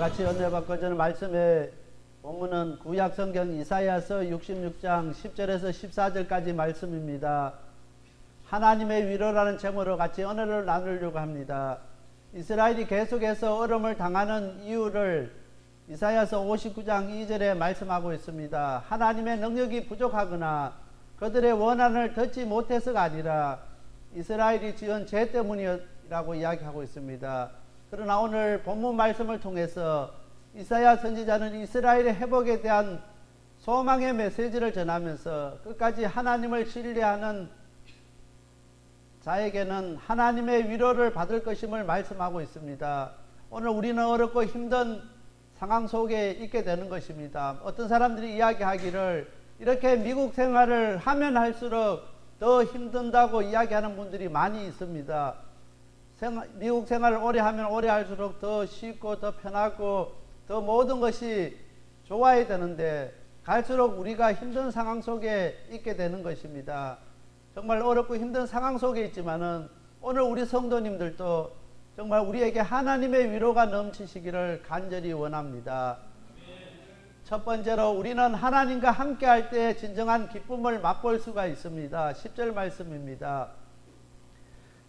같이 은혜 받고 저는 말씀의 본문은 구약성경 이사야서 66장 10절에서 14절까지 말씀입니다. 하나님의 위로라는 제목으로 같이 은혜를 나누려고 합니다. 이스라엘이 계속해서 어려움을 당하는 이유를 이사야서 59장 2절에 말씀하고 있습니다. 하나님의 능력이 부족하거나 그들의 원한을 듣지 못해서가 아니라 이스라엘이 지은 죄 때문이라고 이야기하고 있습니다. 그러나 오늘 본문 말씀을 통해서 이사야 선지자는 이스라엘의 회복에 대한 소망의 메시지를 전하면서 끝까지 하나님을 신뢰하는 자에게는 하나님의 위로를 받을 것임을 말씀하고 있습니다. 오늘 우리는 어렵고 힘든 상황 속에 있게 되는 것입니다. 어떤 사람들이 이야기하기를 이렇게 미국 생활을 하면 할수록 더 힘든다고 이야기하는 분들이 많이 있습니다. 미국 생활을 오래 하면 오래 할수록 더 쉽고 더 편하고 더 모든 것이 좋아야 되는데 갈수록 우리가 힘든 상황 속에 있게 되는 것입니다. 정말 어렵고 힘든 상황 속에 있지만은 오늘 우리 성도님들도 정말 우리에게 하나님의 위로가 넘치시기를 간절히 원합니다. 첫 번째로 우리는 하나님과 함께 할 때 진정한 기쁨을 맛볼 수가 있습니다. 10절 말씀입니다.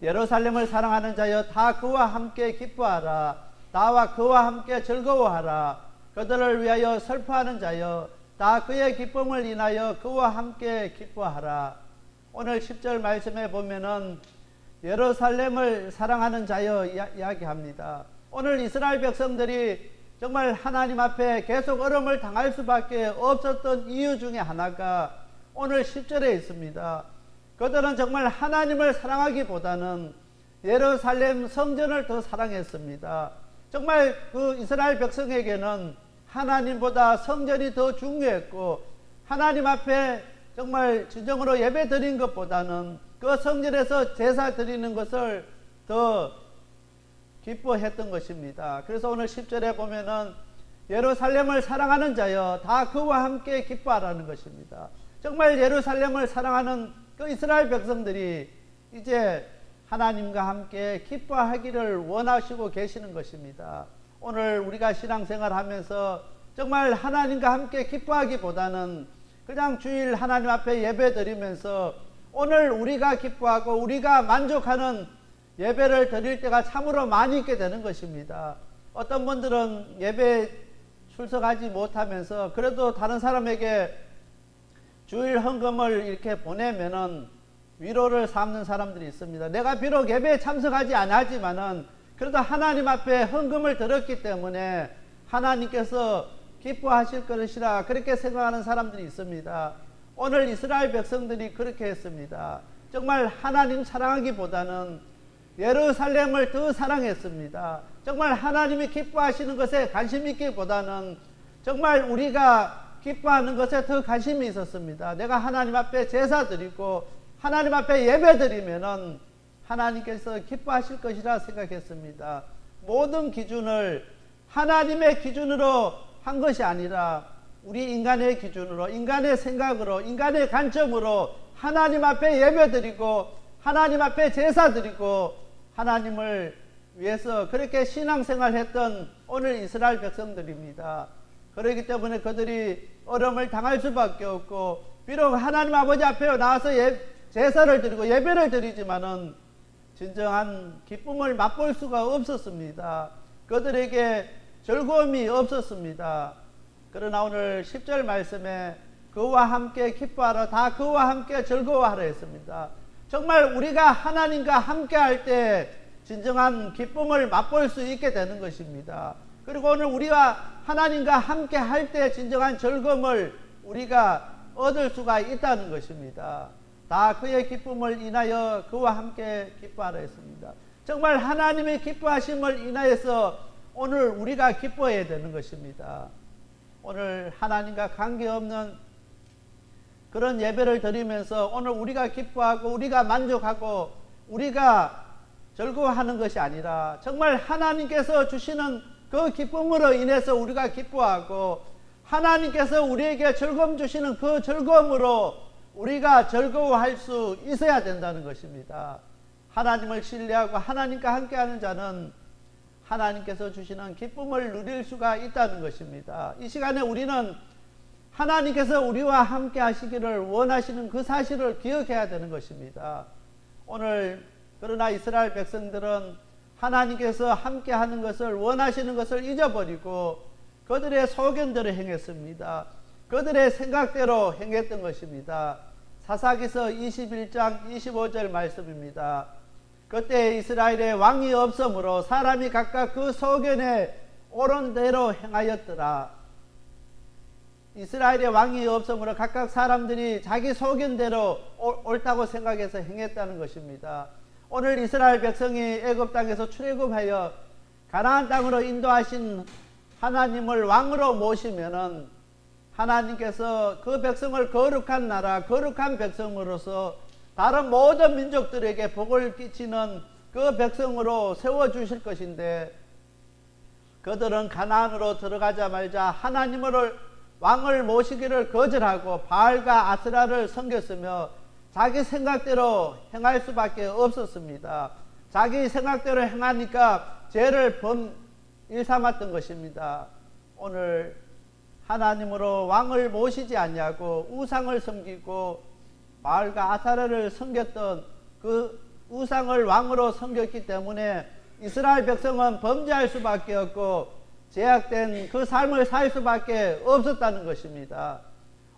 예루살렘을 사랑하는 자여 다 그와 함께 기뻐하라. 나와 그와 함께 즐거워하라. 그들을 위하여 슬퍼하는 자여 다 그의 기쁨을 인하여 그와 함께 기뻐하라. 오늘 10절 말씀에 보면은 예루살렘을 사랑하는 자여 이야기합니다. 오늘 이스라엘 백성들이 정말 하나님 앞에 계속 어려움을 당할 수밖에 없었던 이유 중에 하나가 오늘 10절에 있습니다. 그들은 정말 하나님을 사랑하기보다는 예루살렘 성전을 더 사랑했습니다. 정말 그 이스라엘 백성에게는 하나님보다 성전이 더 중요했고 하나님 앞에 정말 진정으로 예배 드린 것보다는 그 성전에서 제사 드리는 것을 더 기뻐했던 것입니다. 그래서 오늘 10절에 보면은 예루살렘을 사랑하는 자여 다 그와 함께 기뻐하라는 것입니다. 정말 예루살렘을 사랑하는 그 이스라엘 백성들이 이제 하나님과 함께 기뻐하기를 원하시고 계시는 것입니다. 오늘 우리가 신앙생활 하면서 정말 하나님과 함께 기뻐하기보다는 그냥 주일 하나님 앞에 예배 드리면서 오늘 우리가 기뻐하고 우리가 만족하는 예배를 드릴 때가 참으로 많이 있게 되는 것입니다. 어떤 분들은 예배 출석하지 못하면서 그래도 다른 사람에게 주일 헌금을 이렇게 보내면은 위로를 삼는 사람들이 있습니다. 내가 비록 예배에 참석하지 않았지만은 그래도 하나님 앞에 헌금을 드렸기 때문에 하나님께서 기뻐하실 것이라 그렇게 생각하는 사람들이 있습니다. 오늘 이스라엘 백성들이 그렇게 했습니다. 정말 하나님 사랑하기보다는 예루살렘을 더 사랑했습니다. 정말 하나님이 기뻐하시는 것에 관심 있기보다는 정말 우리가 기뻐하는 것에 더 관심이 있었습니다. 내가 하나님 앞에 제사 드리고 하나님 앞에 예배 드리면은 하나님께서 기뻐하실 것이라 생각했습니다. 모든 기준을 하나님의 기준으로 한 것이 아니라 우리 인간의 기준으로, 인간의 생각으로, 인간의 관점으로 하나님 앞에 예배 드리고 하나님 앞에 제사 드리고 하나님을 위해서 그렇게 신앙생활 했던 오늘 이스라엘 백성들입니다. 그렇기 때문에 그들이 어려움을 당할 수밖에 없고 비록 하나님 아버지 앞에 나와서 제사를 드리고 예배를 드리지만은 진정한 기쁨을 맛볼 수가 없었습니다. 그들에게 즐거움이 없었습니다. 그러나 오늘 10절 말씀에 그와 함께 기뻐하라, 다 그와 함께 즐거워하라 했습니다. 정말 우리가 하나님과 함께 할 때 진정한 기쁨을 맛볼 수 있게 되는 것입니다. 그리고 오늘 우리가 하나님과 함께 할 때 진정한 즐거움을 우리가 얻을 수가 있다는 것입니다. 다 그의 기쁨을 인하여 그와 함께 기뻐하라 했습니다. 정말 하나님의 기뻐하심을 인하여서 오늘 우리가 기뻐해야 되는 것입니다. 오늘 하나님과 관계없는 그런 예배를 드리면서 오늘 우리가 기뻐하고 우리가 만족하고 우리가 즐거워하는 것이 아니라 정말 하나님께서 주시는 그 기쁨으로 인해서 우리가 기뻐하고 하나님께서 우리에게 즐거움 주시는 그 즐거움으로 우리가 즐거워할 수 있어야 된다는 것입니다. 하나님을 신뢰하고 하나님과 함께하는 자는 하나님께서 주시는 기쁨을 누릴 수가 있다는 것입니다. 이 시간에 우리는 하나님께서 우리와 함께 하시기를 원하시는 그 사실을 기억해야 되는 것입니다. 오늘 그러나 이스라엘 백성들은 하나님께서 함께 하는 것을 원하시는 것을 잊어버리고 그들의 소견대로 행했습니다. 그들의 생각대로 행했던 것입니다. 사사기서 21장 25절 말씀입니다. 그때 이스라엘에 왕이 없으므로 사람이 각각 그 소견에 옳은 대로 행하였더라. 이스라엘에 왕이 없으므로 각각 사람들이 자기 소견대로 옳다고 생각해서 행했다는 것입니다. 오늘 이스라엘 백성이 애굽 땅에서 출애굽하여 가나안 땅으로 인도하신 하나님을 왕으로 모시면은 하나님께서 그 백성을 거룩한 나라, 거룩한 백성으로서 다른 모든 민족들에게 복을 끼치는 그 백성으로 세워주실 것인데, 그들은 가나안으로 들어가자마자 하나님을 왕을 모시기를 거절하고 바알과 아스라를 섬겼으며 자기 생각대로 행할 수밖에 없었습니다. 자기 생각대로 행하니까 죄를 일삼았던 것입니다. 오늘 하나님으로 왕을 모시지 않냐고 우상을 섬기고 바알과 아사라를 섬겼던 그 우상을 왕으로 섬겼기 때문에 이스라엘 백성은 범죄할 수밖에 없고 제약된 그 삶을 살 수밖에 없었다는 것입니다.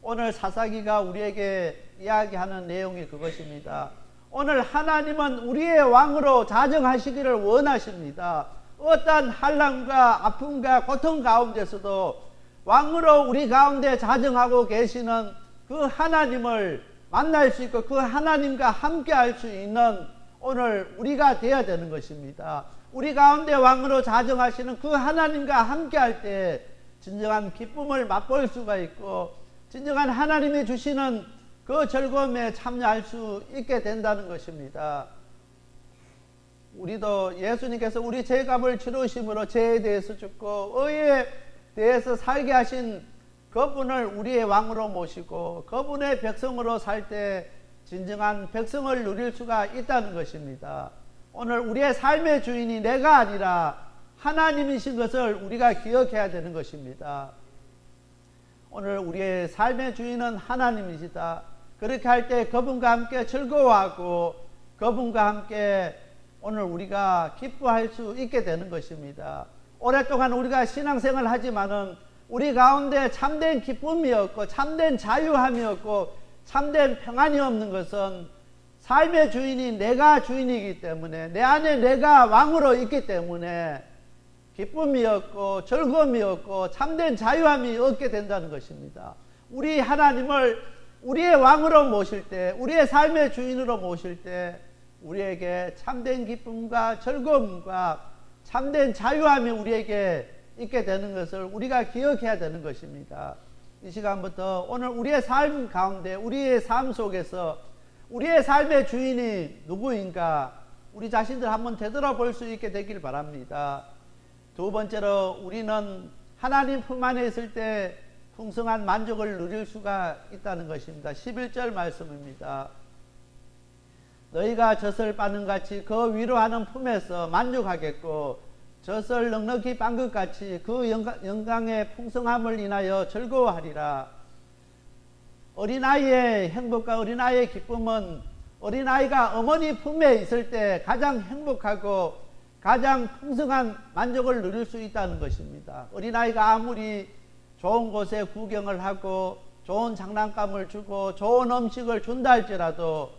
오늘 사사기가 우리에게 이야기하는 내용이 그것입니다. 오늘 하나님은 우리의 왕으로 자정하시기를 원하십니다. 어떠한 환난과 아픔과 고통 가운데서도 왕으로 우리 가운데 자정하고 계시는 그 하나님을 만날 수 있고 그 하나님과 함께 할 수 있는 오늘 우리가 되어야 되는 것입니다. 우리 가운데 왕으로 자정하시는 그 하나님과 함께 할 때 진정한 기쁨을 맛볼 수가 있고 진정한 하나님이 주시는 그 즐거움에 참여할 수 있게 된다는 것입니다. 우리도 예수님께서 우리 죄값을 치르심으로 죄에 대해서 죽고 의에 대해서 살게 하신 그분을 우리의 왕으로 모시고 그분의 백성으로 살 때 진정한 백성을 누릴 수가 있다는 것입니다. 오늘 우리의 삶의 주인이 내가 아니라 하나님이신 것을 우리가 기억해야 되는 것입니다. 오늘 우리의 삶의 주인은 하나님이시다. 그렇게 할 때 그분과 함께 즐거워하고 그분과 함께 오늘 우리가 기뻐할 수 있게 되는 것입니다. 오랫동안 우리가 신앙생활을 하지만은 우리 가운데 참된 기쁨이 없고 참된 자유함이 없고 참된 평안이 없는 것은 삶의 주인이 내가 주인이기 때문에 내 안에 내가 왕으로 있기 때문에 기쁨이 없고 즐거움이 없고 참된 자유함이 없게 된다는 것입니다. 우리 하나님을 우리의 왕으로 모실 때 우리의 삶의 주인으로 모실 때 우리에게 참된 기쁨과 즐거움과 참된 자유함이 우리에게 있게 되는 것을 우리가 기억해야 되는 것입니다. 이 시간부터 오늘 우리의 삶 가운데 우리의 삶 속에서 우리의 삶의 주인이 누구인가 우리 자신들 한번 되돌아볼 수 있게 되길 바랍니다. 두 번째로 우리는 하나님 품 안에 있을 때 풍성한 만족을 누릴 수가 있다는 것입니다. 11절 말씀입니다. 너희가 젖을 빠는 같이 그 위로하는 품에서 만족하겠고 젖을 넉넉히 빤 것 같이 그 영광의 풍성함을 인하여 즐거워하리라. 어린아이의 행복과 어린아이의 기쁨은 어린아이가 어머니 품에 있을 때 가장 행복하고 가장 풍성한 만족을 누릴 수 있다는 것입니다. 어린아이가 아무리 좋은 곳에 구경을 하고 좋은 장난감을 주고 좋은 음식을 준다 할지라도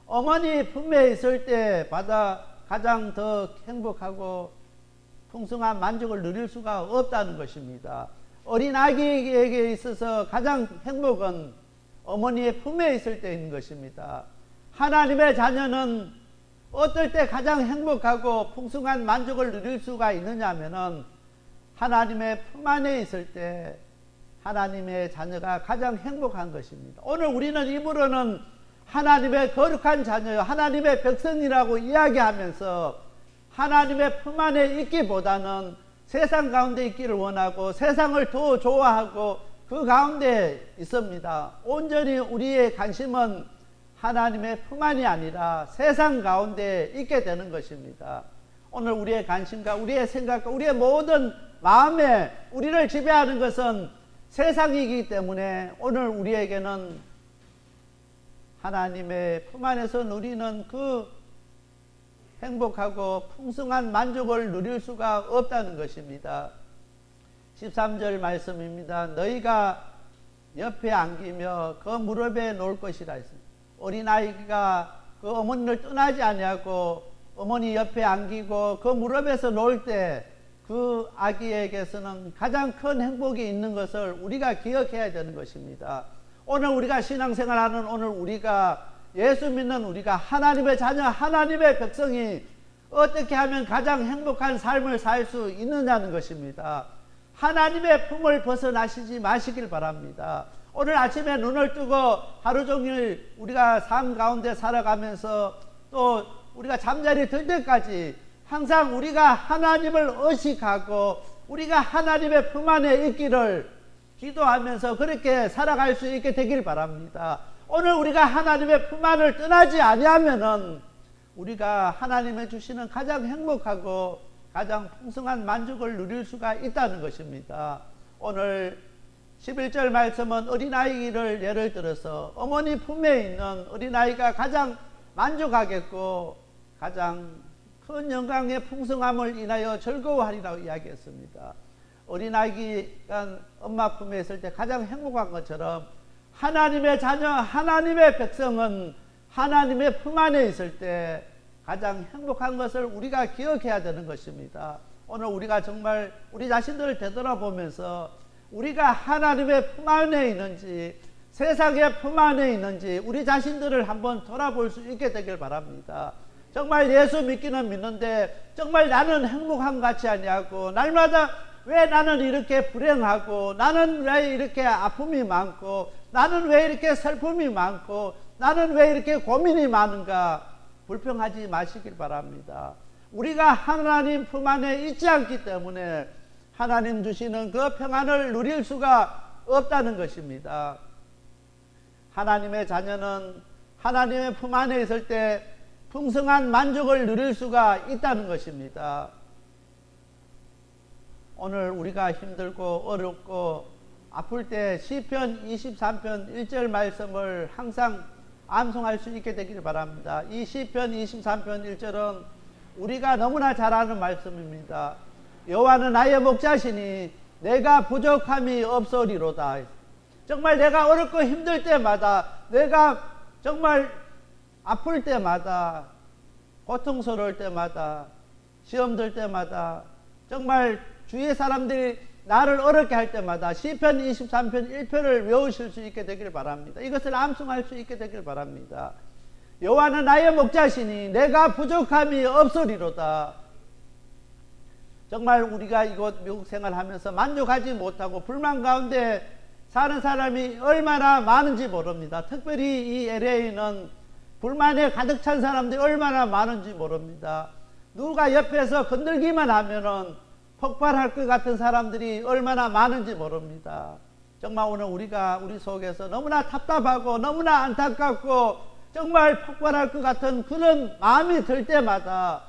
어머니 품에 있을 때 가장 더 행복하고 풍성한 만족을 누릴 수가 없다는 것입니다. 어린아기에게 있어서 가장 행복은 어머니의 품에 있을 때인 것입니다. 하나님의 자녀는 어떨 때 가장 행복하고 풍성한 만족을 누릴 수가 있느냐 하면은 하나님의 품 안에 있을 때 하나님의 자녀가 가장 행복한 것입니다. 오늘 우리는 입으로는 하나님의 거룩한 자녀요 하나님의 백성이라고 이야기하면서 하나님의 품 안에 있기보다는 세상 가운데 있기를 원하고 세상을 더 좋아하고 그 가운데 있습니다. 온전히 우리의 관심은 하나님의 품 안이 아니라 세상 가운데 있게 되는 것입니다. 오늘 우리의 관심과 우리의 생각과 우리의 모든 마음에 우리를 지배하는 것은 세상이기 때문에 오늘 우리에게는 하나님의 품 안에서 누리는 그 행복하고 풍성한 만족을 누릴 수가 없다는 것입니다. 13절 말씀입니다. 너희가 옆에 안기며 그 무릎에 놓을 것이라 했습니다. 어린아이가 그 어머니를 떠나지 아니하고 어머니 옆에 안기고 그 무릎에서 놓을 때 그 아기에게서는 가장 큰 행복이 있는 것을 우리가 기억해야 되는 것입니다. 오늘 우리가 신앙생활하는 오늘 우리가 예수 믿는 우리가 하나님의 자녀 하나님의 백성이 어떻게 하면 가장 행복한 삶을 살 수 있느냐는 것입니다. 하나님의 품을 벗어나시지 마시길 바랍니다. 오늘 아침에 눈을 뜨고 하루 종일 우리가 삶 가운데 살아가면서 또 우리가 잠자리 들 때까지 항상 우리가 하나님을 의식하고 우리가 하나님의 품 안에 있기를 기도하면서 그렇게 살아갈 수 있게 되길 바랍니다. 오늘 우리가 하나님의 품 안을 떠나지 아니하면은 우리가 하나님의 주시는 가장 행복하고 가장 풍성한 만족을 누릴 수가 있다는 것입니다. 오늘 11절 말씀은 어린아이를 예를 들어서 어머니 품에 있는 어린아이가 가장 만족하겠고 가장 큰 영광의 풍성함을 인하여 즐거워하리라고 이야기했습니다. 어린아이가 엄마 품에 있을 때 가장 행복한 것처럼 하나님의 자녀 하나님의 백성은 하나님의 품 안에 있을 때 가장 행복한 것을 우리가 기억해야 되는 것입니다. 오늘 우리가 정말 우리 자신들을 되돌아보면서 우리가 하나님의 품 안에 있는지 세상의 품 안에 있는지 우리 자신들을 한번 돌아볼 수 있게 되길 바랍니다. 정말 예수 믿기는 믿는데 정말 나는 행복한 것 같지 아니하고 날마다 왜 나는 이렇게 불행하고 나는 왜 이렇게 아픔이 많고 나는 왜 이렇게 슬픔이 많고 나는 왜 이렇게 고민이 많은가 불평하지 마시길 바랍니다. 우리가 하나님 품 안에 있지 않기 때문에 하나님 주시는 그 평안을 누릴 수가 없다는 것입니다. 하나님의 자녀는 하나님의 품 안에 있을 때 풍성한 만족을 누릴 수가 있다는 것입니다. 오늘 우리가 힘들고 어렵고 아플 때 시편 23편 1절 말씀을 항상 암송할 수 있게 되기를 바랍니다. 이 시편 23편 1절은 우리가 너무나 잘 아는 말씀입니다. 여호와는 나의 목자시니 내가 부족함이 없으리로다. 정말 내가 어렵고 힘들 때마다 내가 정말 아플 때마다 고통스러울 때마다 시험 들 때마다 정말 주위의 사람들이 나를 어렵게 할 때마다 시편 23편 1편을 외우실 수 있게 되길 바랍니다. 이것을 암송할 수 있게 되길 바랍니다. 여호와는 나의 목자시니 내가 부족함이 없으리로다. 정말 우리가 이곳 미국 생활하면서 만족하지 못하고 불만 가운데 사는 사람이 얼마나 많은지 모릅니다. 특별히 이 LA는 불만에 가득 찬 사람들이 얼마나 많은지 모릅니다. 누가 옆에서 건들기만 하면은 폭발할 것 같은 사람들이 얼마나 많은지 모릅니다. 정말 오늘 우리가 우리 속에서 너무나 답답하고 너무나 안타깝고 정말 폭발할 것 같은 그런 마음이 들 때마다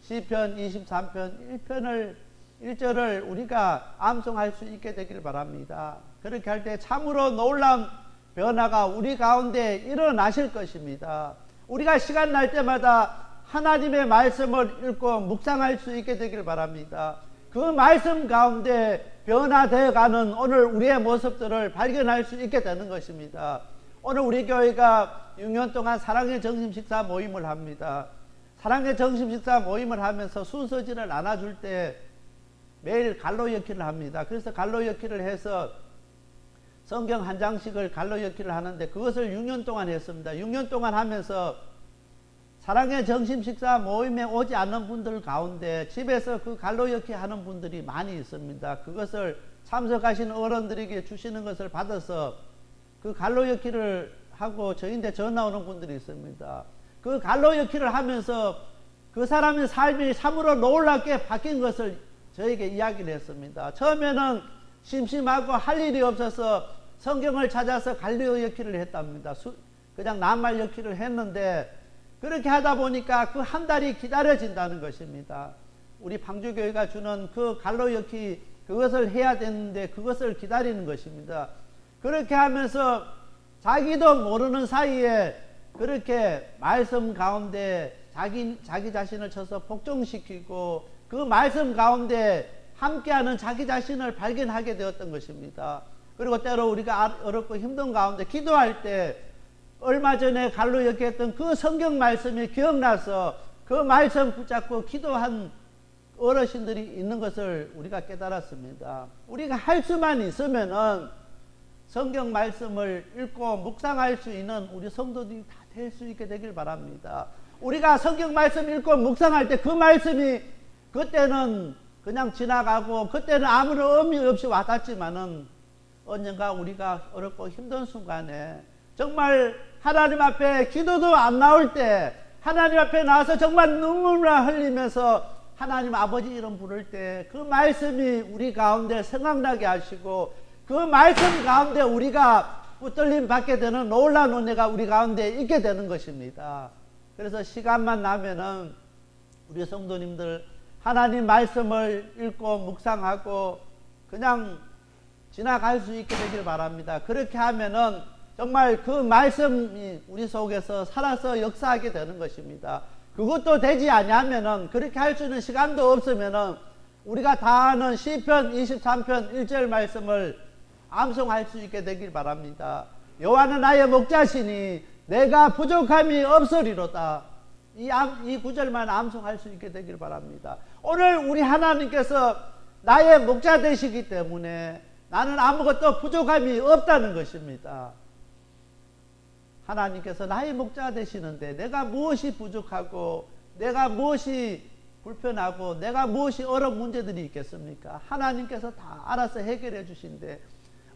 시편 23편 1절을 우리가 암송할 수 있게 되기를 바랍니다. 그렇게 할 때 참으로 놀라운 변화가 우리 가운데 일어나실 것입니다. 우리가 시간 날 때마다 하나님의 말씀을 읽고 묵상할 수 있게 되기를 바랍니다. 그 말씀 가운데 변화되어 가는 오늘 우리의 모습들을 발견할 수 있게 되는 것입니다. 오늘 우리 교회가 6년 동안 사랑의 점심식사 모임을 합니다. 사랑의 점심식사 모임을 하면서 순서지를 나눠줄 때 매일 갈로역기를 합니다. 그래서 갈로역기를 해서 성경 한 장씩을 갈로역기를 하는데 그것을 6년 동안 했습니다. 6년 동안 하면서 사랑의 점심식사 모임에 오지 않는 분들 가운데 집에서 그 갈로역기 하는 분들이 많이 있습니다. 그것을 참석하시는 어른들에게 주시는 것을 받아서 그 갈로역기를 하고 저희한테 전화 오는 분들이 있습니다. 그 갈로역기를 하면서 그 사람의 삶이 참으로 놀랍게 바뀐 것을 저에게 이야기를 했습니다. 처음에는 심심하고 할 일이 없어서 성경을 찾아서 갈로역기를 했답니다. 그냥 낱말 역기를 했는데 그렇게 하다 보니까 그 한 달이 기다려진다는 것입니다. 우리 방주교회가 주는 그 갈로역기 그것을 해야 되는데 그것을 기다리는 것입니다. 그렇게 하면서 자기도 모르는 사이에 그렇게 말씀 가운데 자기 자신을 쳐서 복종시키고 그 말씀 가운데 함께하는 자기 자신을 발견하게 되었던 것입니다. 그리고 때로 우리가 어렵고 힘든 가운데 기도할 때 얼마 전에 갈로역기 했던 그 성경 말씀이 기억나서 그 말씀 붙잡고 기도한 어르신들이 있는 것을 우리가 깨달았습니다. 우리가 할 수만 있으면은 성경 말씀을 읽고 묵상할 수 있는 우리 성도들이 다 될 수 있게 되길 바랍니다. 우리가 성경 말씀 읽고 묵상할 때 그 말씀이 그때는 그냥 지나가고 그때는 아무런 의미 없이 와닿지만은 언젠가 우리가 어렵고 힘든 순간에 정말 하나님 앞에 기도도 안 나올 때 하나님 앞에 나와서 정말 눈물을 흘리면서 하나님 아버지 이름 부를 때 그 말씀이 우리 가운데 생각나게 하시고 그 말씀 가운데 우리가 붙들림 받게 되는 놀라운 은혜가 우리 가운데 있게 되는 것입니다. 그래서 시간만 나면은 우리 성도님들 하나님 말씀을 읽고 묵상하고 그냥 지나갈 수 있게 되길 바랍니다. 그렇게 하면은 정말 그 말씀이 우리 속에서 살아서 역사하게 되는 것입니다. 그것도 되지 아니하면은 그렇게 할 수 있는 시간도 없으면은 우리가 다 아는 시편 23편 1절 말씀을 암송할 수 있게 되길 바랍니다. 여호와는 나의 목자시니 내가 부족함이 없으리로다. 이 구절만 암송할 수 있게 되길 바랍니다. 오늘 우리 하나님께서 나의 목자 되시기 때문에 나는 아무것도 부족함이 없다는 것입니다. 하나님께서 나의 목자 되시는데 내가 무엇이 부족하고 내가 무엇이 불편하고 내가 무엇이 어려운 문제들이 있겠습니까? 하나님께서 다 알아서 해결해 주신데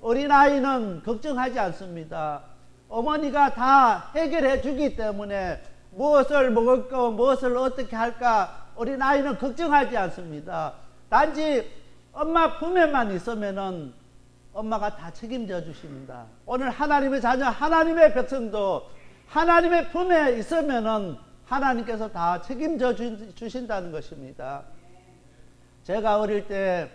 어린아이는 걱정하지 않습니다. 어머니가 다 해결해 주기 때문에 무엇을 먹을까 무엇을 어떻게 할까 어린아이는 걱정하지 않습니다. 단지 엄마 품에만 있으면은 엄마가 다 책임져 주십니다. 오늘 하나님의 자녀 하나님의 백성도 하나님의 품에 있으면은 하나님께서 다 책임져 주신다는 것입니다. 제가 어릴 때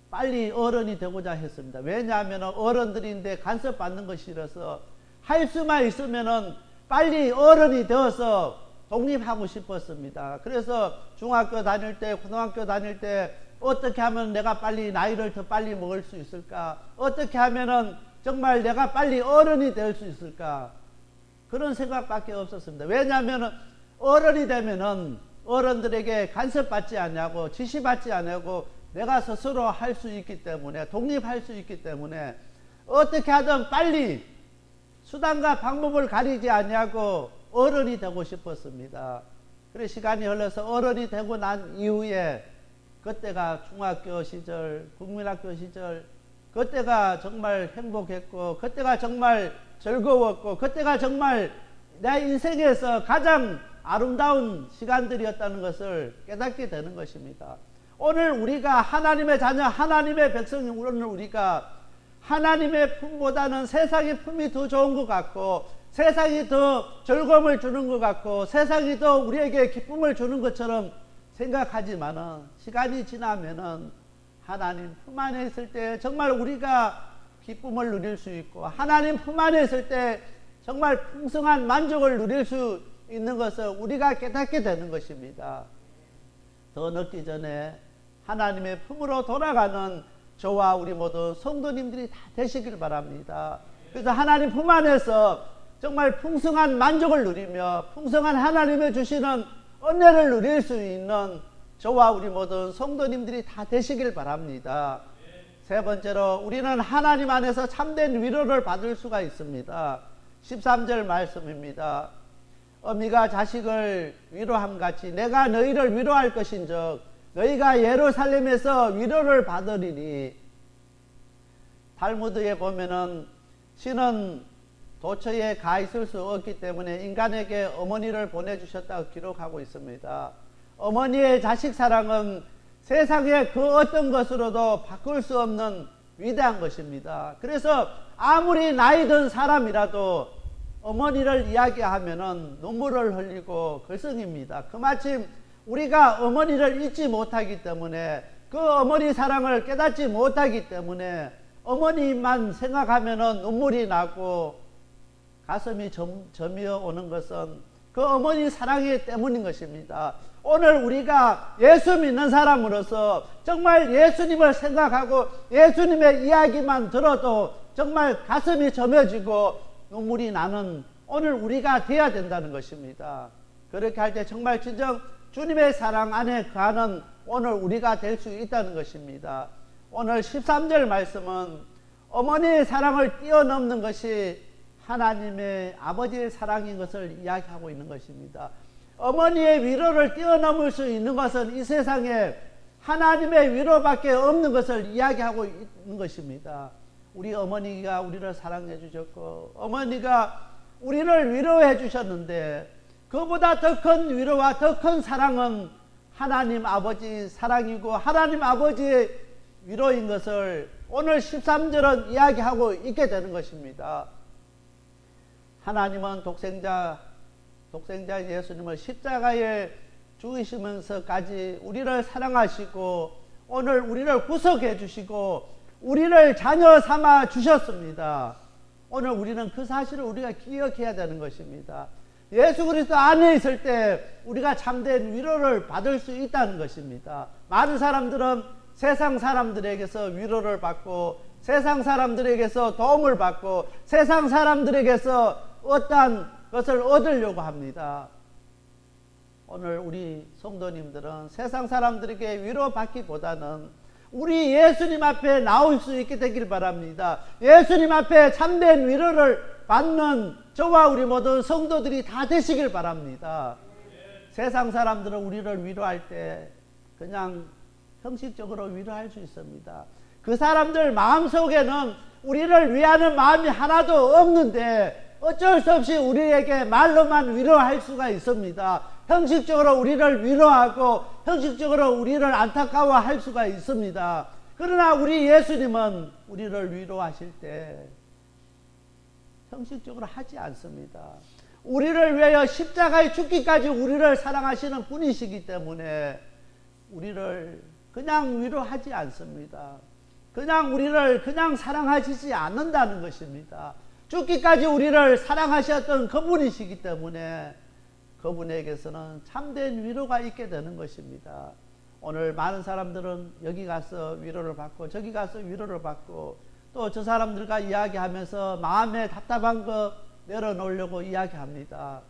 빨리 어른이 되고자 했습니다. 왜냐하면 어른들인데 간섭받는 것이 싫어서 할 수만 있으면은 빨리 어른이 되어서 독립하고 싶었습니다. 그래서 중학교 다닐 때 고등학교 다닐 때 어떻게 하면 내가 빨리 나이를 더 빨리 먹을 수 있을까? 어떻게 하면은 정말 내가 빨리 어른이 될 수 있을까? 그런 생각밖에 없었습니다. 왜냐하면 어른이 되면은 어른들에게 간섭받지 않냐고 지시받지 않냐고 내가 스스로 할 수 있기 때문에 독립할 수 있기 때문에 어떻게 하든 빨리 수단과 방법을 가리지 않냐고 어른이 되고 싶었습니다. 그래 시간이 흘러서 어른이 되고 난 이후에 그때가 중학교 시절, 국민학교 시절 그때가 정말 행복했고 그때가 정말 즐거웠고 그때가 정말 내 인생에서 가장 아름다운 시간들이었다는 것을 깨닫게 되는 것입니다. 오늘 우리가 하나님의 자녀 하나님의 백성이 오늘 우리가 하나님의 품보다는 세상의 품이 더 좋은 것 같고 세상이 더 즐거움을 주는 것 같고 세상이 더 우리에게 기쁨을 주는 것처럼 생각하지만은 시간이 지나면은 하나님 품 안에 있을 때 정말 우리가 기쁨을 누릴 수 있고 하나님 품 안에 있을 때 정말 풍성한 만족을 누릴 수 있는 것을 우리가 깨닫게 되는 것입니다. 더 늦기 전에 하나님의 품으로 돌아가는 저와 우리 모두 성도님들이 다 되시길 바랍니다. 그래서 하나님 품 안에서 정말 풍성한 만족을 누리며 풍성한 하나님의 주시는 은혜를 누릴 수 있는 저와 우리 모든 성도님들이 다 되시길 바랍니다. 세 번째로 우리는 하나님 안에서 참된 위로를 받을 수가 있습니다. 13절 말씀입니다. 어미가 자식을 위로함같이 내가 너희를 위로할 것인즉 너희가 예루살렘에서 위로를 받으리니. 탈무드에 보면은 신은 도처에 가 있을 수 없기 때문에 인간에게 어머니를 보내주셨다고 기록하고 있습니다. 어머니의 자식 사랑은 세상의 그 어떤 것으로도 바꿀 수 없는 위대한 것입니다. 그래서 아무리 나이 든 사람이라도 어머니를 이야기하면은 눈물을 흘리고 글썽입니다. 그마침 우리가 어머니를 잊지 못하기 때문에, 그 어머니 사랑을 깨닫지 못하기 때문에 어머니만 생각하면은 눈물이 나고 가슴이 저미어 오는 것은 그 어머니 사랑이 때문인 것입니다. 오늘 우리가 예수 믿는 사람으로서 정말 예수님을 생각하고 예수님의 이야기만 들어도 정말 가슴이 저며지고 눈물이 나는 오늘 우리가 되어야 된다는 것입니다. 그렇게 할 때 정말 진정 주님의 사랑 안에 거하는 오늘 우리가 될 수 있다는 것입니다. 오늘 13절 말씀은 어머니의 사랑을 뛰어넘는 것이 하나님의 아버지의 사랑인 것을 이야기하고 있는 것입니다. 어머니의 위로를 뛰어넘을 수 있는 것은 이 세상에 하나님의 위로밖에 없는 것을 이야기하고 있는 것입니다. 우리 어머니가 우리를 사랑해 주셨고 어머니가 우리를 위로해 주셨는데, 그보다 더 큰 위로와 더 큰 사랑은 하나님 아버지 사랑이고 하나님 아버지의 위로인 것을 오늘 13절은 이야기하고 있게 되는 것입니다. 하나님은 독생자 예수님을 십자가에 죽으시면서까지 우리를 사랑하시고 오늘 우리를 구속해 주시고 우리를 자녀 삼아 주셨습니다. 오늘 우리는 그 사실을 우리가 기억해야 되는 것입니다. 예수 그리스도 안에 있을 때 우리가 참된 위로를 받을 수 있다는 것입니다. 많은 사람들은 세상 사람들에게서 위로를 받고 세상 사람들에게서 도움을 받고 세상 사람들에게서 어떠한 것을 얻으려고 합니다. 오늘 우리 성도님들은 세상 사람들에게 위로받기보다는 우리 예수님 앞에 나올 수 있게 되길 바랍니다. 예수님 앞에 참된 위로를 받는 저와 우리 모든 성도들이 다 되시길 바랍니다. 세상 사람들은 우리를 위로할 때 그냥 형식적으로 위로할 수 있습니다. 그 사람들 마음속에는 우리를 위하는 마음이 하나도 없는데 어쩔 수 없이 우리에게 말로만 위로할 수가 있습니다. 형식적으로 우리를 위로하고 형식적으로 우리를 안타까워할 수가 있습니다. 그러나 우리 예수님은 우리를 위로하실 때 형식적으로 하지 않습니다. 우리를 위하여 십자가에 죽기까지 우리를 사랑하시는 분이시기 때문에 우리를 그냥 위로하지 않습니다. 그냥 우리를 그냥 사랑하시지 않는다는 것입니다. 죽기까지 우리를 사랑하셨던 그분이시기 때문에 그분에게서는 참된 위로가 있게 되는 것입니다. 오늘 많은 사람들은 여기 가서 위로를 받고 저기 가서 위로를 받고 또 저 사람들과 이야기하면서 마음에 답답한 거 내려놓으려고 이야기합니다.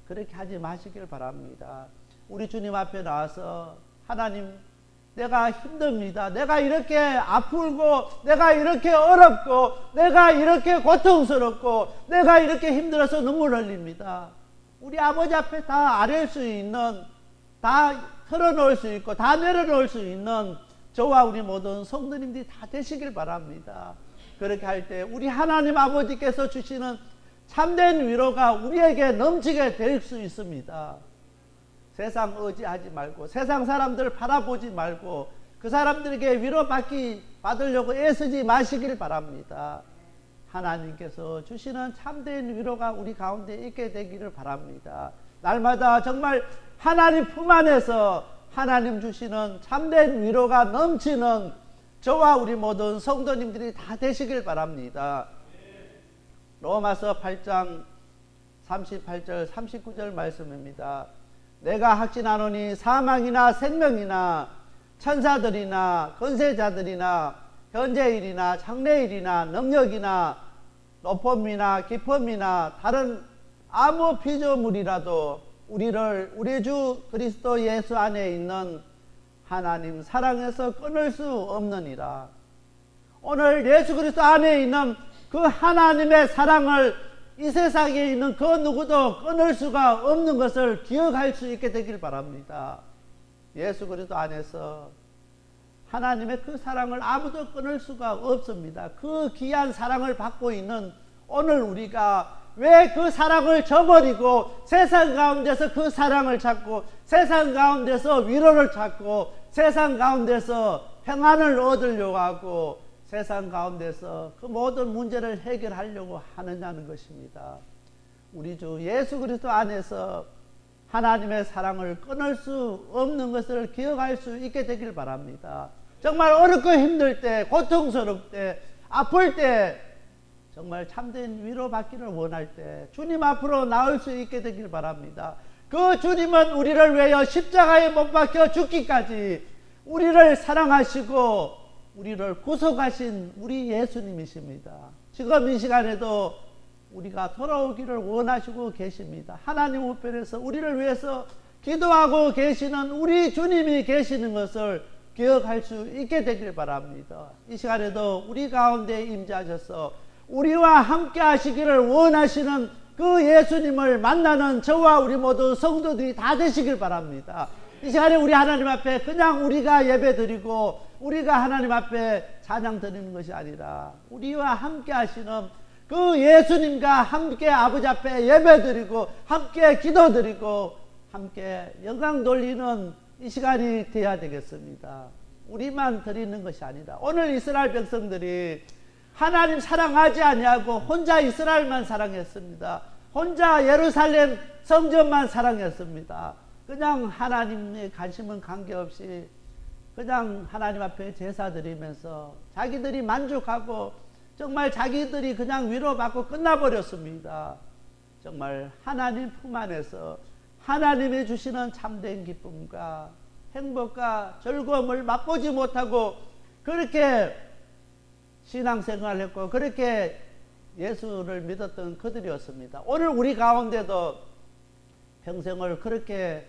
그렇게 하지 마시길 바랍니다. 우리 주님 앞에 나와서 하나님, 내가 힘듭니다. 내가 이렇게 아프고 내가 이렇게 어렵고 내가 이렇게 고통스럽고 내가 이렇게 힘들어서 눈물 흘립니다. 우리 아버지 앞에 다 아뢰을 수 있는, 다 털어놓을 수 있고 다 내려놓을 수 있는 저와 우리 모든 성도님들이 다 되시길 바랍니다. 그렇게 할 때 우리 하나님 아버지께서 주시는 참된 위로가 우리에게 넘치게 될 수 있습니다. 세상 의지하지 말고 세상 사람들을 바라보지 말고 그 사람들에게 받으려고 애쓰지 마시길 바랍니다. 하나님께서 주시는 참된 위로가 우리 가운데 있게 되기를 바랍니다. 날마다 정말 하나님 품 안에서 하나님 주시는 참된 위로가 넘치는 저와 우리 모든 성도님들이 다 되시길 바랍니다. 로마서 8장 38절 39절 말씀입니다. 내가 확신하노니 사망이나 생명이나 천사들이나 권세자들이나 현재일이나 장래일이나 능력이나 높음이나 깊음이나 다른 아무 피조물이라도 우리 주 그리스도 예수 안에 있는 하나님 사랑에서 끊을 수 없느니라. 오늘 예수 그리스도 안에 있는 그 하나님의 사랑을 이 세상에 있는 그 누구도 끊을 수가 없는 것을 기억할 수 있게 되길 바랍니다. 예수 그리스도 안에서 하나님의 그 사랑을 아무도 끊을 수가 없습니다. 그 귀한 사랑을 받고 있는 오늘 우리가 왜 그 사랑을 저버리고 세상 가운데서 그 사랑을 찾고 세상 가운데서 위로를 찾고 세상 가운데서 평안을 얻으려고 하고 세상 가운데서 그 모든 문제를 해결하려고 하느냐는 것입니다. 우리 주 예수 그리스도 안에서 하나님의 사랑을 끊을 수 없는 것을 기억할 수 있게 되길 바랍니다. 정말 어렵고 힘들 때, 고통스러울 때, 아플 때, 정말 참된 위로받기를 원할 때 주님 앞으로 나올 수 있게 되길 바랍니다. 그 주님은 우리를 위하여 십자가에 못 박혀 죽기까지 우리를 사랑하시고 우리를 구속하신 우리 예수님이십니다. 지금 이 시간에도 우리가 돌아오기를 원하시고 계십니다. 하나님 우편에서 우리를 위해서 기도하고 계시는 우리 주님이 계시는 것을 기억할 수 있게 되길 바랍니다. 이 시간에도 우리 가운데 임재하셔서 우리와 함께 하시기를 원하시는 그 예수님을 만나는 저와 우리 모두 성도들이 다 되시길 바랍니다. 이 시간에 우리 하나님 앞에 그냥 우리가 예배 드리고 우리가 하나님 앞에 찬양 드리는 것이 아니라 우리와 함께 하시는 그 예수님과 함께 아버지 앞에 예배 드리고 함께 기도 드리고 함께 영광 돌리는 이 시간이 되어야 되겠습니다. 우리만 드리는 것이 아니라 오늘 이스라엘 백성들이 하나님 사랑하지 아니하고 혼자 이스라엘만 사랑했습니다. 혼자 예루살렘 성전만 사랑했습니다. 그냥 하나님의 관심은 관계없이 그냥 하나님 앞에 제사 드리면서 자기들이 만족하고 정말 자기들이 그냥 위로받고 끝나버렸습니다. 정말 하나님 품 안에서 하나님이 주시는 참된 기쁨과 행복과 즐거움을 맛보지 못하고 그렇게 신앙생활을 했고 그렇게 예수를 믿었던 그들이었습니다. 오늘 우리 가운데도 평생을 그렇게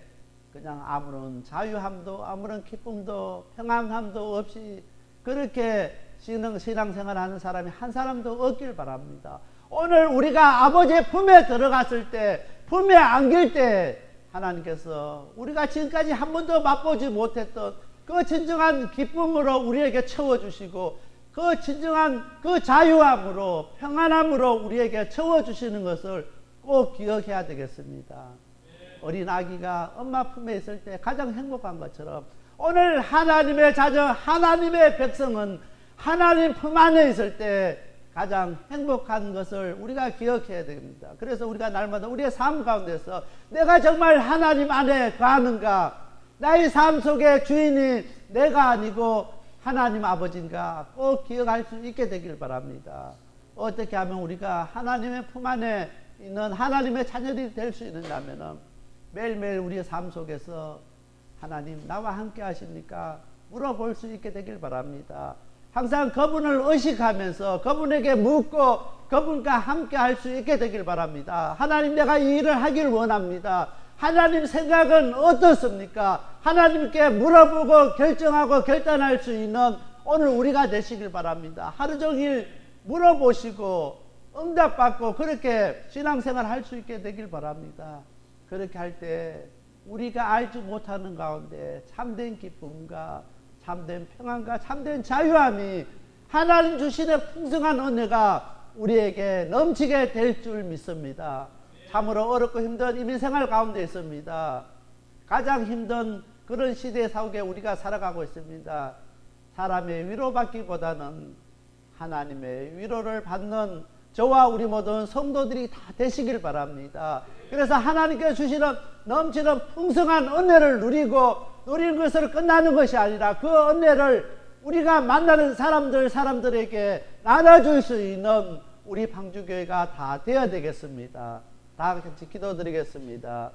그냥 아무런 자유함도 아무런 기쁨도 평안함도 없이 그렇게 신앙생활하는 사람이 한 사람도 없길 바랍니다. 오늘 우리가 아버지의 품에 들어갔을 때 품에 안길 때 하나님께서 우리가 지금까지 한 번도 맛보지 못했던 그 진정한 기쁨으로 우리에게 채워주시고 그 진정한 그 자유함으로 평안함으로 우리에게 채워주시는 것을 꼭 기억해야 되겠습니다. 어린 아기가 엄마 품에 있을 때 가장 행복한 것처럼 오늘 하나님의 자녀 하나님의 백성은 하나님 품 안에 있을 때 가장 행복한 것을 우리가 기억해야 됩니다. 그래서 우리가 날마다 우리의 삶 가운데서 내가 정말 하나님 안에 거하는가, 나의 삶 속의 주인이 내가 아니고 하나님 아버지인가 꼭 기억할 수 있게 되길 바랍니다. 어떻게 하면 우리가 하나님의 품 안에 있는 하나님의 자녀들이 될 수 있느냐면 매일매일 우리의 삶 속에서 하나님 나와 함께 하십니까? 물어볼 수 있게 되길 바랍니다. 항상 그분을 의식하면서 그분에게 묻고 그분과 함께 할 수 있게 되길 바랍니다. 하나님 내가 이 일을 하길 원합니다. 하나님 생각은 어떻습니까? 하나님께 물어보고 결정하고 결단할 수 있는 오늘 우리가 되시길 바랍니다. 하루 종일 물어보시고 응답받고 그렇게 신앙생활 할 수 있게 되길 바랍니다. 그렇게 할 때 우리가 알지 못하는 가운데 참된 기쁨과 참된 평안과 참된 자유함이 하나님 주시는 풍성한 은혜가 우리에게 넘치게 될 줄 믿습니다. 참으로 어렵고 힘든 이민생활 가운데 있습니다. 가장 힘든 그런 시대 속에 우리가 살아가고 있습니다. 사람의 위로받기보다는 하나님의 위로를 받는 저와 우리 모든 성도들이 다 되시길 바랍니다. 그래서 하나님께서 주시는 넘치는 풍성한 은혜를 누리는 것으로 끝나는 것이 아니라 그 은혜를 우리가 만나는 사람들에게 나눠줄 수 있는 우리 방주교회가 다 되어야 되겠습니다. 다 같이 기도드리겠습니다.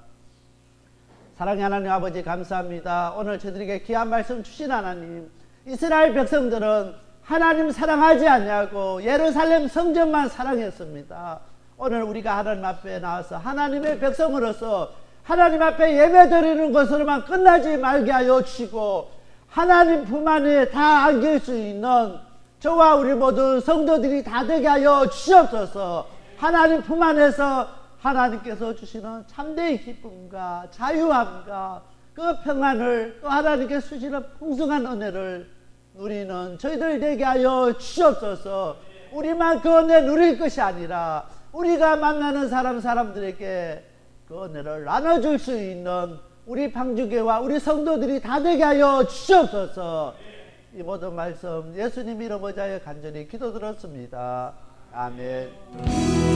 사랑의 하나님 아버지 감사합니다. 오늘 저들에게 귀한 말씀 주신 하나님, 이스라엘 백성들은 하나님 사랑하지 않냐고 예루살렘 성전만 사랑했습니다. 오늘 우리가 하나님 앞에 나와서 하나님의 백성으로서 하나님 앞에 예배드리는 것으로만 끝나지 말게 하여 주시고 하나님 품 안에 다 안길 수 있는 저와 우리 모든 성도들이 다 되게 하여 주시옵소서. 하나님 품 안에서 하나님께서 주시는 참된 기쁨과 자유함과 그 평안을 또 하나님께서 주시는 풍성한 은혜를 누리는 저희들 되게 하여 주시옵소서. 우리만 그 은혜 누릴 것이 아니라 우리가 만나는 사람들에게 그 은혜를 나눠줄 수 있는 우리 방주교와 우리 성도들이 다 되게 하여 주시옵소서. 이 모든 말씀 예수님 이름 의지하여 간절히 기도드렸습니다. 아멘.